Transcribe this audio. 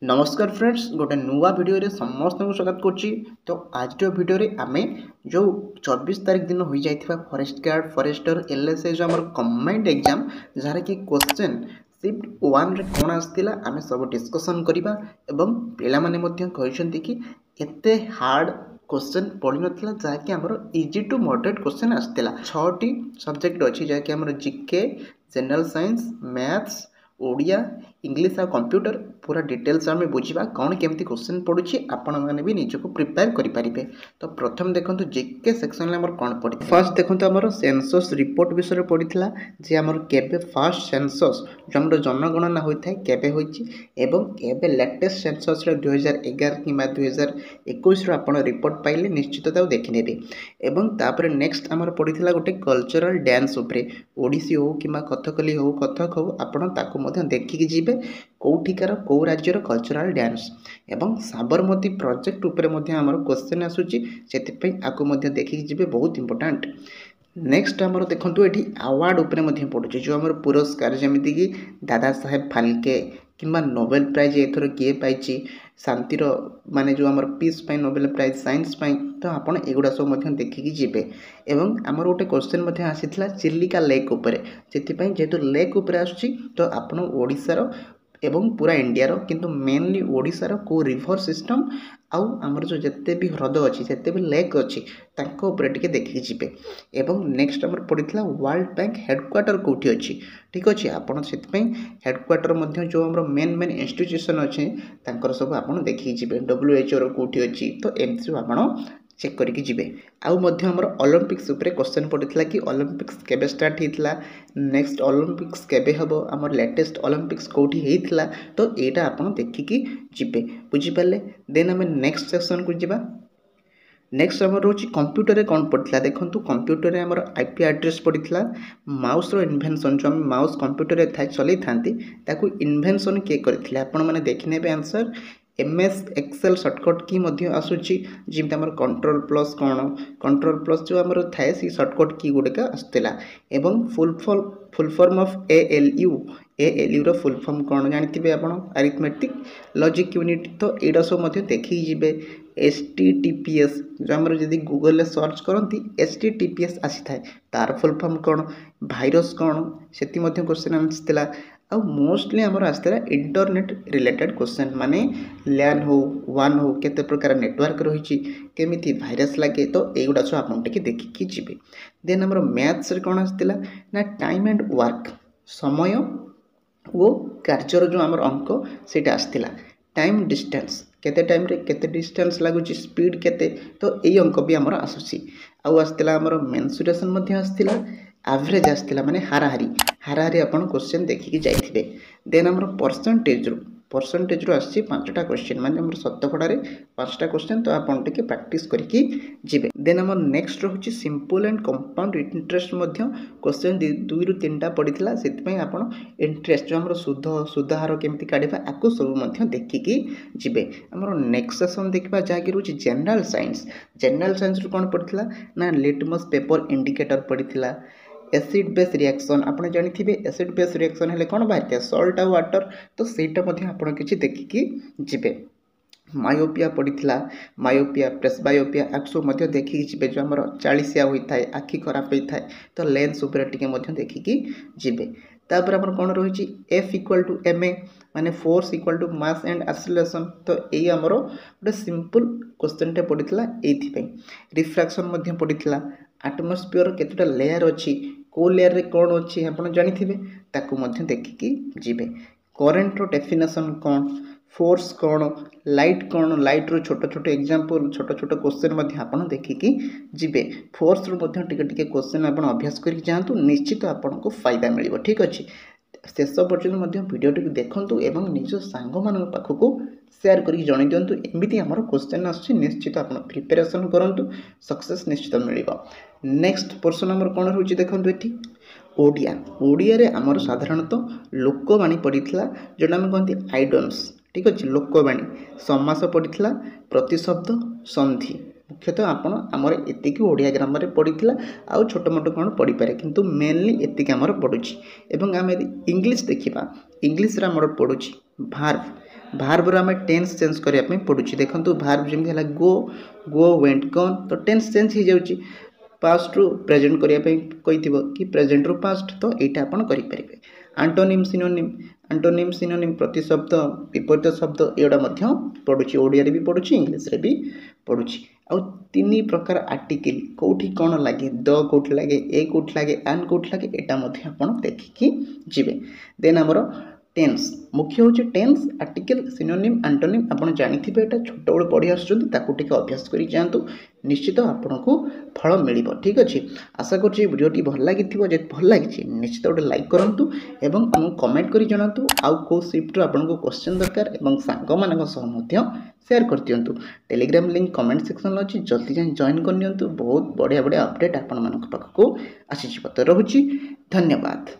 नमस्कार फ्रेंड्स गोटे नुआ वीडियो रे समस्त को स्वागत करछि। तो आज वीडियो रे आमे जो 24 तारीख दिन हो जाइथिबा फॉरेस्ट गार्ड फॉरेस्टर एलएसए जो हमर कम्बाइंड एग्जाम जहार कि क्वेश्चन शिफ्ट 1 रे कोन आस्तिला आमे सब डिस्कशन करिबा एवं पिला माने मध्य कहिसंती कि एते हार्ड क्वेश्चन पड़ी नथिला जहा कि हमर इजी टू मॉडरेट क्वेश्चन आस्तिला। 6 टी सब्जेक्ट अछि जहा कि हमर GK general science maths Odia English आ कंप्यूटर पूरा डिटेल्स आम बुझा कौन केमती क्वेश्चन पड़ुछि आपण माने भी निजको प्रिपेयर करि परिबे। तो प्रथम देखंतु जीके सेक्शन ले हमर कोन पड़ी फर्स्ट देखंतु हमर सेंसस रिपोर्ट विषय रे पड़िथिला जे हमर केबे फर्स्ट सेंसस जो हमर जनगणना होई थाए केबे होईछि एवं केबे लेटेस्ट सेंसस रे 2011 किमा 2021 रो आपण रिपोर्ट पाइले निश्चित ताउ देखि नेबे। एवं तापर नेक्स्ट हमर पड़िथिला गोटे कल्चरल डांस उपरे ओडिसी हो किमा कथकली हो कथक हो आपण ताकू देखिकी जीवे कौटिकार कौ राज्यर कल्चरल डांस एवं साबरमती प्रोजेक्ट उपरे आमर क्वेश्चन आसूची से आपको देखिकी जीवे बहुत इंपोर्टेंट। नेक्स्ट आमर देखो ये अवार्ड उपरे पड़ुचे जो आमर पुरस्कार जमीती कि दादा साहेब फाल्के किंबा नोबेल प्राइज एथर किए पाई शांतिर माने जो आमर पीस पाई नोबेल प्राइज साइंस पाई। तो आपड़ एगुड़ा सब देखिकी जीवे एवं आमर गोटे क्वेश्चन आसीथिला चिलिका लेक उपरे जेहेतु लेक उपरे आसुची तो आपण ओडिशार एवं पूरा इंडिया रो किंतु मेनली ओडिशार को रिवर सिस्टम आउ आमर जो जत्ते भी ह्रद अच्छी जिते भी लेक अच्छी तांको ऊपर टिके देखिकी जीवे। एवं नेक्स्ट आमर पड़िथिला वर्ल्ड बैंक हेडक्वार्टर कोठी अच्छी ठीक अच्छे आपड़ से हेडक्वार्टर मध्य जो आमर मेन मेन इंस्टीट्यूशन अच्छे तांकर सब आपड़ देखिकी जीवे WHO रो कोठी अच्छी। तो एमती सब आपड़ चेक करके जीवे। आउ मध्य हमर ओलंपिक्स उपरे क्वेश्चन पड़िथिला कि ओलंपिक्स केबे स्टार्ट हेतिला नेक्स्ट ओलंपिक्स केबे हबो हमर लेटेस्ट ओलंपिक्स कोठी हेतिला। तो एटा आपन देखिकी जीवे बुझी पाले। देन हम नेक्स्ट सेक्शन को जीवा। नेक्स्ट हमर रोची कंप्यूटर रे कोन पड़िथिला देखंतु कंप्यूटर रे हमर आईपी एड्रेस पड़िथिला माउस रो इन्वेंशन जो हम माउस कंप्यूटर रे थाय चलै थांती ताकू इन्वेंशन के करथिले आपण माने देखिनेबे आंसर MS एक्सेल शॉर्टकट की मध्य आसूची जिमता हमर कंट्रोल प्लस जो हमर थाए सी शॉर्टकट की गुडका आस्तेला एवं फुल फॉर्म ऑफ ALU रो फुल फॉर्म कोन जानिथिबे आपण अरिथमेटिक लॉजिक यूनिट। तो एडा सब मध्य देखि जिवे HTTPS जो हमर जदी गूगल ले सर्च करंती HTTPS आसी थाए तार फुल फॉर्म कोन वायरस कोन सेति मध्य क्वेश्चन आस्तेला। आ मोस्टली आमर आसला इंटरनेट रिलेटेड क्वेश्चन माने लैन हो वन हो केते प्रकार नेटवर्क रही केमिति वायरस लगे। तो एगुड़ा सब आपन टिके देखिकी जीवे। देन आमर मैथ्स रे कोन आस्तिला ना टाइम एंड वर्क समय वो कार्यर जो आमर अंक सेटा आस्तिला टाइम डिस्टेंस केते टाइम रे केते डिस्टेंस लागुची स्पीड केते। तो एई अंक भी आमर आसुची। आउ आस्तिला आमर मेंसुरेशन मध्ये आस्तिला एवरेज आस्तिला माने हाराहारी आपण क्वेश्चन देखिकी जाइथिबे। देन हमर परसेंटेज रो आसी 5टा क्वेश्चन माने हमर शतकड़ा रे 5टा क्वेश्चन। तो आपण टिके प्रैक्टिस करके जिवे। देन हमर नेक्स्ट रहउची सिंपल एंड कंपाउंड इंटरेस्ट मध्य क्वेश्चन 2 रु 3टा पड़िथिला सेति पई आपण इंटरेस्ट जो हमर सुधार केमति काढिबा आकु सब मध्य देखिकी जिवे। हमर नेक्स्ट सेशन देखबा जा कि रहउची जनरल साइंस रो कोन पड़िथिला ना लिटमस पेपर इंडिकेटर पड़िथिला एसिड बेस रिएक्शन आपने जानिथिबे एसिड बेस रिएक्शन हेले कोन बाहिर सॉल्ट आ वाटर। तो सेटा मध्ये आपण किछि देखिकी जिवे। मायोपिया पड़िथिला मायोपिया प्रेसबायोपिया आक्सो मध्ये देखिकी जिवे जो हमर 40 होई थाए आखि खराब होई थाए। तो लेंस ऊपर टिके मध्ये देखिकी जिवे। तापर हमर कोन रहिछि F = ma माने फोर्स = मास एंड एक्सेलरेशन। तो एई हमर गोटे सिंपल क्वेश्चन टे पड़िथिला एथि पई। रिफ्रैक्शन मध्ये पड़िथिला एटमॉस्फेयर केतटा लेयर अछि को लेयर रे कोन अछि आपण जानिथिबे ताकू मध्ये देखिकी जिवे। करंट रो डेफिनेशन कोन फोर्स कोन लाइट रो छोट एग्जांपल छोट क्वेश्चन मध्ये आपण देखिकी जिवे। फोर्स रो मध्ये टिके क्वेश्चन आपण अभ्यास करि जांतु निश्चित आपण को फायदा मिलिबो ठीक अछि। शेष पर्यंत मध्ये वीडियो टिक देखंतु एवं निज सांग मान पाखकु शेयर करी जणाई दियंतु एमिति हमर क्वेश्चन आछि निश्चित आपण प्रिपरेशन करंतु सक्सेस निश्चित मिलिबो। नेक्स्ट पर्सन हमर कोन रहउची देखंतु एठी ओडिया रे हमर साधारणतः लोकवाणी पड़िथिला जोटा हम कहंती आइडम्स ठीक अछि। लोकवाणी समास पड़िथिला प्रतिशब्द संधि मुख्यतः आपण हमर एतिकी ओडिया ग्रामर रे पड़िथिला आउ छोट मोट कोन पड़ी पारे किंतु मेनली एतिकी हमर पडुची। एवं हम इंग्लिश देखिबा इंग्लिश रे हमर पडुची वर्ब भार्बर आम टेन्स चेंज करने पड़ुची देखो भार्ब जमी है गो गो वेंट गन तो टेन्स चेंज हो जाऊँगी पास्ट रु प्रेजेंट करने कि प्रेजेंट रु पास्ट तो यहाँ आपड़ करेंगे आंटोनिम सिनोनिम प्रतिशब्द विपरीत शब्द एगुड़ा पड़ुची ओडिया भी पड़ुची इंग्लीश रे भी पड़ुची आउ तीन प्रकार आर्टिकल कौटी कौन लगे द कौटी लगे ए कौटी लगे आन कौटी लगे यहाँ आप देखिकी जी देन आमर टेन्स मुख्य हूँ टेन्स आर्टिकल सिनोनिम आंटोनिम आप जानी ये छोट बड़े पढ़ी आसुँचे अभ्यास कर जातु निश्चित आपन को फल मिल ठीक अच्छे आशा करुँच भिडियोटी भल लगी भल लगी निश्चित गोटे लाइक करूँ एवं आमको कमेंट कर जनातु आउ कौ सिफ्ट्रु आपको क्वेश्चन दरकार और सांग मान सेयार कर दिंतु टेलीग्राम लिंक कमेंट सेक्शन अच्छी जल्दी जाए जॉइन कर बहुत बढ़िया बढ़िया अपडेट आपण पाखक आसीज तो रोची धन्यवाद।